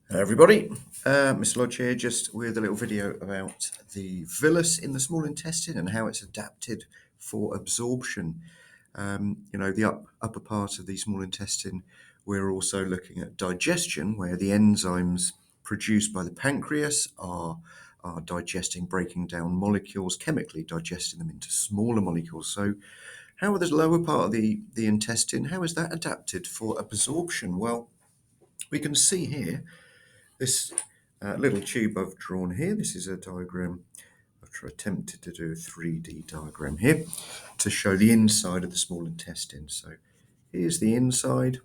Hello everybody, Mr. Lodge here, just with a little video about the villus in the small intestine and how it's adapted for absorption. The upper part of the small intestine, we're also looking at digestion, where the enzymes produced by the pancreas are digesting, breaking down molecules, chemically digesting them into smaller molecules. So how are this lower part of the intestine, how is that adapted for absorption? Well, we can see here this little tube I've drawn here. This is a diagram. I've attempted to do a 3D diagram here to show the inside of the small intestine. So here's the inside.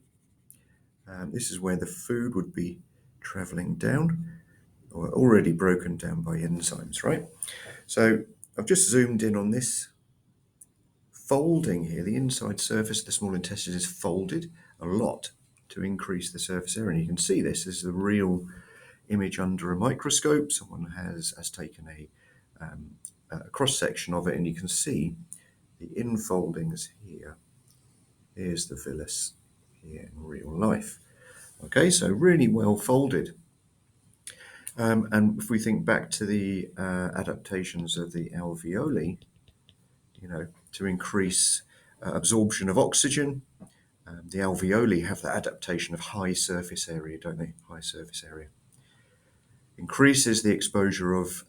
This is where the food would be traveling down, or already broken down by enzymes, right? So I've just zoomed in on this folding here. The inside surface of the small intestine is folded a lot to increase the surface area. And you can see this is the real image under a microscope. Someone has taken a cross section of it, and you can see the infoldings here. Here's the villus here in real life. Okay, so really well folded. And if we think back to the adaptations of the alveoli, to increase absorption of oxygen, the alveoli have the adaptation of high surface area, don't they? High surface area increases the exposure of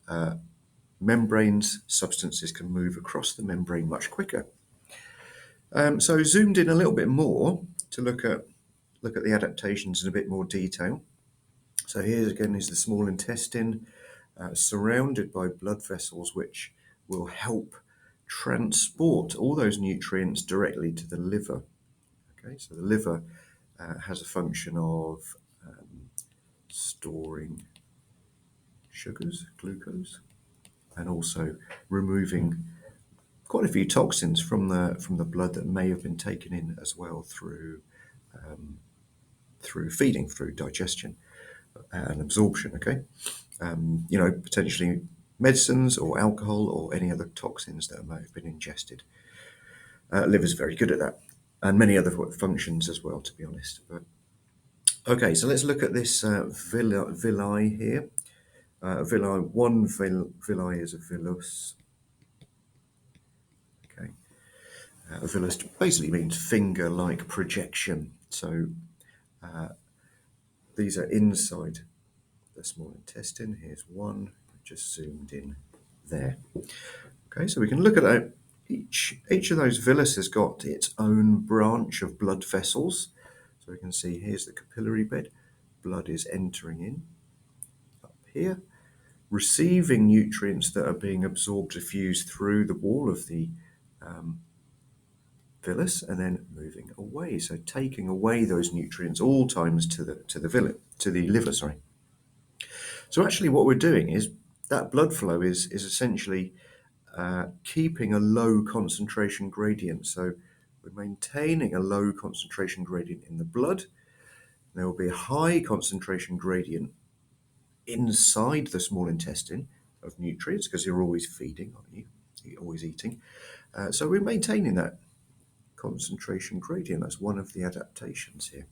membranes. Substances can move across the membrane much quicker. So zoomed in a little bit more to look at the adaptations in a bit more detail. So here again is the small intestine, surrounded by blood vessels, which will help transport all those nutrients directly to the liver. Okay, so the liver has a function of storing sugars, glucose, and also removing quite a few toxins from the blood that may have been taken in as well through feeding, through digestion and absorption. Okay, potentially medicines or alcohol or any other toxins that may have been ingested. Liver's very good at that, and many other functions as well, to be honest. But okay, so let's look at this villi here. One villi is a villus. Okay, a villus basically means finger-like projection. So these are inside the small intestine. Here's one, just zoomed in there. Okay, so we can look at that. Each of those villus has got its own branch of blood vessels. So we can see here's the capillary bed. Blood is entering in up here, receiving nutrients that are being absorbed, diffused through the wall of the villus, and then moving away. So taking away those nutrients all times to the liver. Sorry. So actually, what we're doing is that blood flow is essentially keeping a low concentration gradient. So we're maintaining a low concentration gradient in the blood. There will be a high concentration gradient inside the small intestine of nutrients, because you're always feeding, aren't you? You're always eating. So we're maintaining that concentration gradient. That's one of the adaptations here.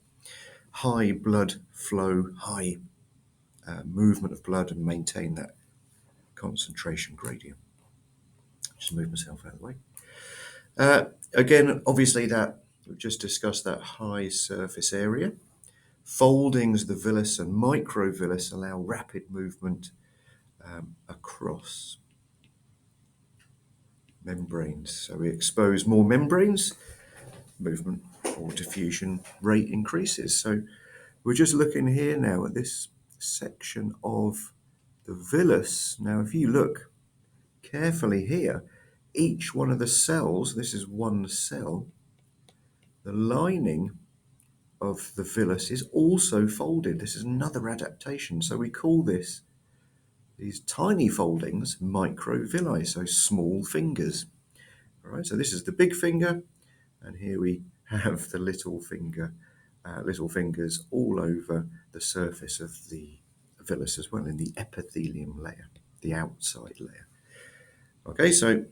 High blood flow, high movement of blood, and maintain that concentration gradient. Just move myself out of the way. Again, obviously, that we've just discussed that high surface area. Foldings, the villus and microvillus, allow rapid movement across membranes. So we expose more membranes, movement or diffusion rate increases. So we're just looking here now at this section of the villus. Now, if you look carefully here, each one of the cells, this is one cell, the lining of the villus is also folded. This is another adaptation. So we call these tiny foldings microvilli, so small fingers. All right, so this is the big finger, and here we have the little fingers all over the surface of the villus as well, in the epithelium layer, the outside layer. Okay, so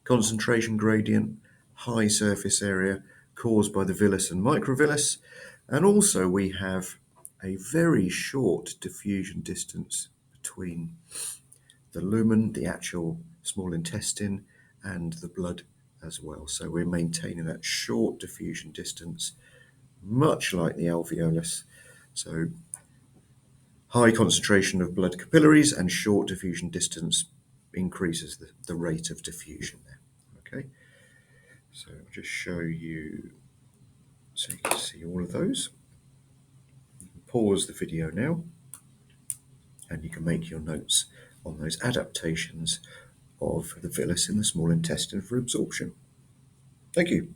concentration gradient, high surface area caused by the villus and microvillus, and also we have a very short diffusion distance between the lumen, the actual small intestine, and the blood as well. So we're maintaining that short diffusion distance, much like the alveolus. So high concentration of blood capillaries and short diffusion distance increases the rate of diffusion there. Okay, so I'll just show you so you can see all of those. Pause the video now and you can make your notes on those adaptations of the villus in the small intestine for absorption. Thank you.